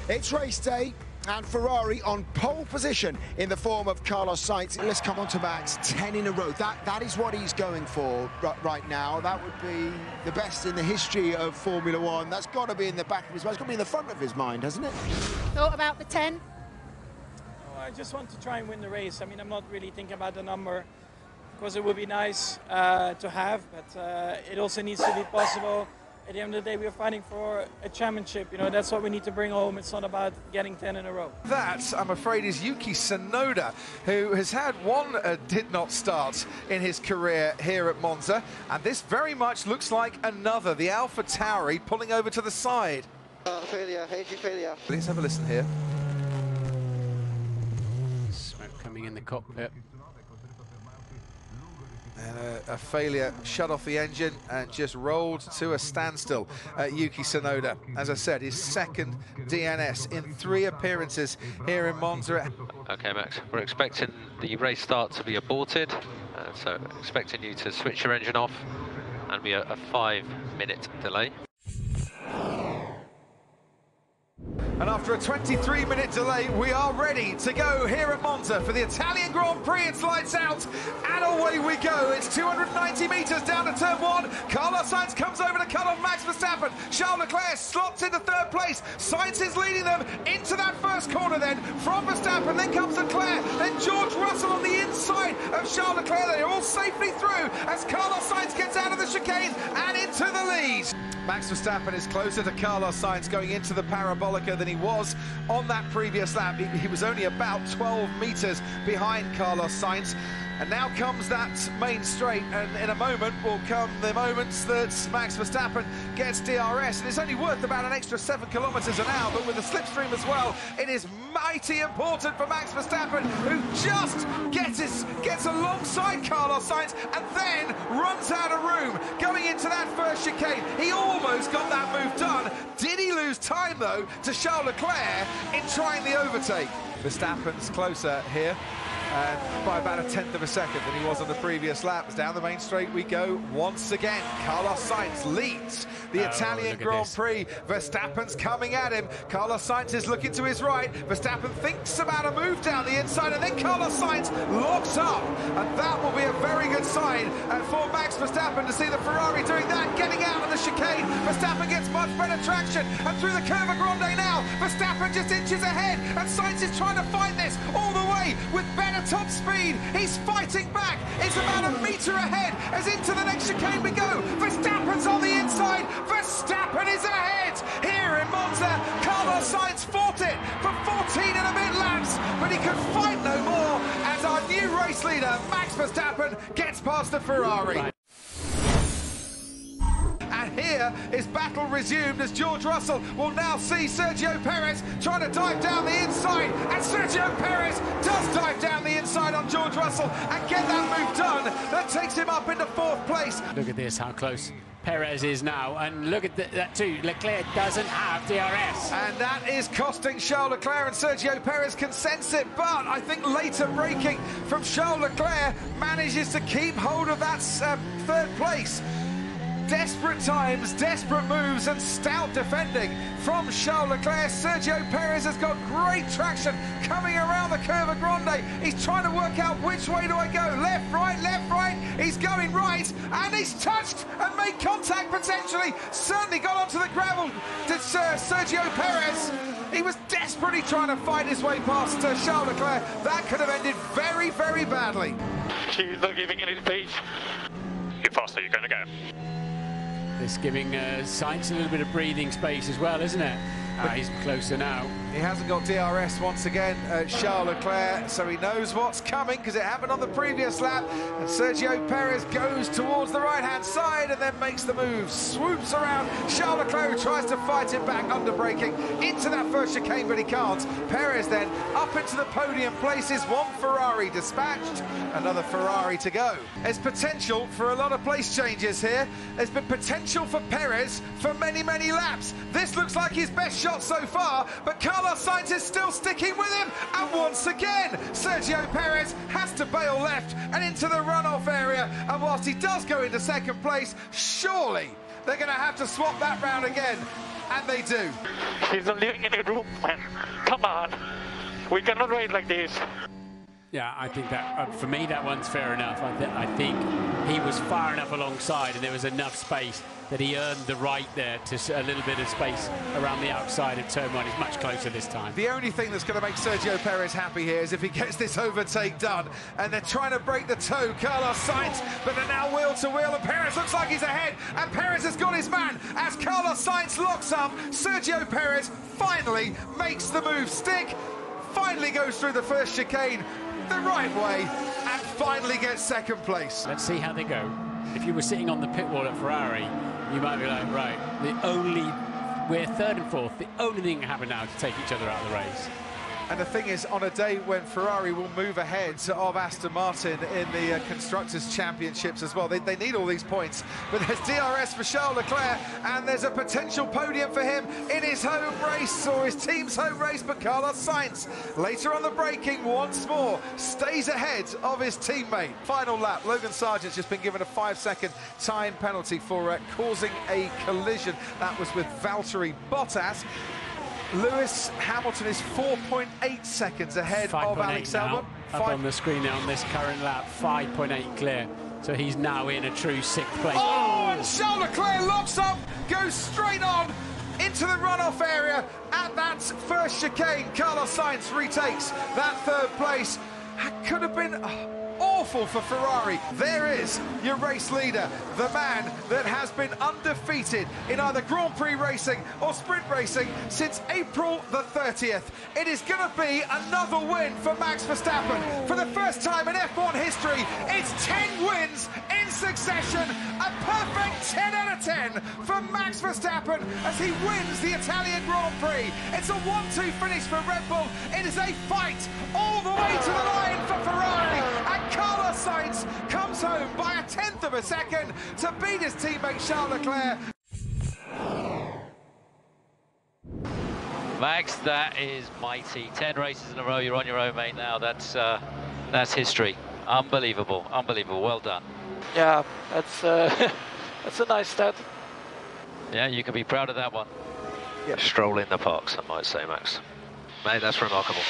It's race day and Ferrari on pole position in the form of Carlos Sainz. Let's come on to Max, 10 in a row. That is what he's going for right now. That would be the best in the history of Formula One. That's got to be in the back of his mind. It's got to be in the front of his mind, hasn't it? Thought about the 10? Oh, I just want to try and win the race. I mean, I'm not really thinking about the number. Of course, it would be nice to have, but it also needs to be possible. At the end of the day, we are fighting for a championship. You know, that's what we need to bring home. It's not about getting 10 in a row. That, I'm afraid, is Yuki Tsunoda, who has had one did not start in his career here at Monza. And this very much looks like another, the Alpha Tauri pulling over to the side. Failure, HG failure. Let's have a listen here. Smoke coming in the cockpit. And a failure shut off the engine and just rolled to a standstill. Yuki Tsunoda, as I said, his second DNS in 3 appearances here in Monza. Okay, Max, we're expecting the race start to be aborted, so expecting you to switch your engine off and be a 5-minute delay. And after a 23-minute delay, we are ready to go here at Monza for the Italian Grand Prix. It's lights out, and away we go. It's 290 metres down to turn 1. Carlos Sainz comes over to cut off Max Verstappen. Charles Leclerc slots into 3rd place. Sainz is leading them into that first corner then. From Verstappen, then comes Leclerc. Then George Russell on the inside of Charles Leclerc. They're all safely through as Carlos Sainz gets out of the chicane and into the lead. Max Verstappen is closer to Carlos Sainz going into the parabolica than he was on that previous lap. He was only about 12 metres behind Carlos Sainz. And now comes that main straight, and in a moment will come the moments that Max Verstappen gets DRS, and it's only worth about an extra 7 kilometres an hour, but with the slipstream as well, it is mighty important for Max Verstappen, who just gets alongside Carlos Sainz and then runs out of room going into that first chicane. He almost got that move done. Did he lose time, though, to Charles Leclerc in trying the overtake? Verstappen's closer here. By about 1/10 of a second than he was on the previous lap. Down the main straight we go once again. Carlos Sainz leads the Italian Grand Prix. Verstappen's coming at him. Carlos Sainz is looking to his right. Verstappen thinks about a move down the inside, and then Carlos Sainz locks up. And that will be a very good sign for Max Verstappen to see the Ferrari doing that, getting out of the chicane. Verstappen gets much better traction, and through the Curva Grande now, Verstappen just inches ahead, and Sainz is trying to fight this all the way with better top speed. He's fighting back. It's about 1 metre ahead as into the next chicane we go. Verstappen's on the inside. Verstappen is ahead here in Monza. Carlos Sainz fought it for 14 and a bit laps, but he could fight no more as our new race leader, Max Verstappen, gets past the Ferrari. And here is battle resumed as George Russell will now see Sergio Perez trying to dive down the inside, and Sergio Perez does dive down the inside on George Russell and get that move done. That takes him up into 4th place. Look at this, how close Perez is now, and look at that too. Leclerc doesn't have DRS. And that is costing Charles Leclerc, and Sergio Perez can sense it, but I think later braking from Charles Leclerc manages to keep hold of that 3rd place. Desperate times, desperate moves, and stout defending from Charles Leclerc. Sergio Perez has got great traction coming around the Curva Grande. He's trying to work out which way do I go. Left, right. He's going right, and he's touched and made contact potentially. Certainly got onto the gravel to Sergio Perez. He was desperately trying to fight his way past Charles Leclerc. That could have ended very, very badly. She's not giving any speech. How fast are you going to go? This giving Sainz a little bit of breathing space as well, isn't it? He's closer now. He hasn't got DRS once again, Charles Leclerc, so he knows what's coming because it happened on the previous lap. And Sergio Perez goes towards the right-hand side and then makes the move, swoops around Charles Leclerc, who tries to fight it back, under braking into that first chicane, but he can't. Perez then up into the podium places. 1 Ferrari dispatched, another Ferrari to go. There's potential for a lot of place changes here. There's been potential for Perez for many, many laps. This looks like his best shot so far, but Carlos Sainz is still sticking with him, and once again Sergio Perez has to bail left and into the runoff area, and whilst he does go into 2nd place, surely they're going to have to swap that round again. and they do. He's not leaving any room, man. Come on. We cannot wait like this. Yeah, I think that, for me, that one's fair enough. I think he was far enough alongside and there was enough space that he earned the right there to a little bit of space around the outside of turn one. He's much closer this time. The only thing that's going to make Sergio Perez happy here is if he gets this overtake done. And they're trying to break the toe, Carlos Sainz, but they're now wheel to wheel, and Perez looks like he's ahead, and Perez has got his man as Carlos Sainz locks up. Sergio Perez finally makes the move stick, finally goes through the first chicane the right way, and finally gets second place. Let's see how they go. If you were sitting on the pit wall at Ferrari, you might be like, right, we're third and fourth, the only thing that happened now is to take each other out of the race. And the thing is, on a day when Ferrari will move ahead of Aston Martin in the Constructors' Championships as well, they need all these points. But there's DRS for Charles Leclerc, and there's a potential podium for him in his home race, or his team's home race. But Carlos Sainz, later on the braking, once more, stays ahead of his teammate. Final lap, Logan Sargent's just been given a 5-second time penalty for causing a collision. That was with Valtteri Bottas. Lewis Hamilton is 4.8 seconds ahead of Alex Albon. Up on the screen now on this current lap, 5.8 clear. So he's now in a true 6th place. Oh, and Charles Leclerc locks up, goes straight on into the runoff area at that first chicane. Carlos Sainz retakes that 3rd place. That could have been awful for Ferrari. There is your race leader, the man that has been undefeated in either Grand Prix racing or sprint racing since April the 30th. It is going to be another win for Max Verstappen. For the first time in F1 history, it's 10 wins in succession. A perfect 10 out of 10 for Max Verstappen as he wins the Italian Grand Prix. It's a 1-2 finish for Red Bull. It is a fight all the way to the line for Ferrari. And Carlos Sainz comes home by a 1/10 of a second to beat his teammate Charles Leclerc. Max, that is mighty. 10 races in a row, you're on your own, mate, now. That's history. Unbelievable, unbelievable. Well done. Yeah, that's that's a nice stat. Yeah, you can be proud of that one. Yep. Stroll in the parks, I might say, Max. Mate, that's remarkable.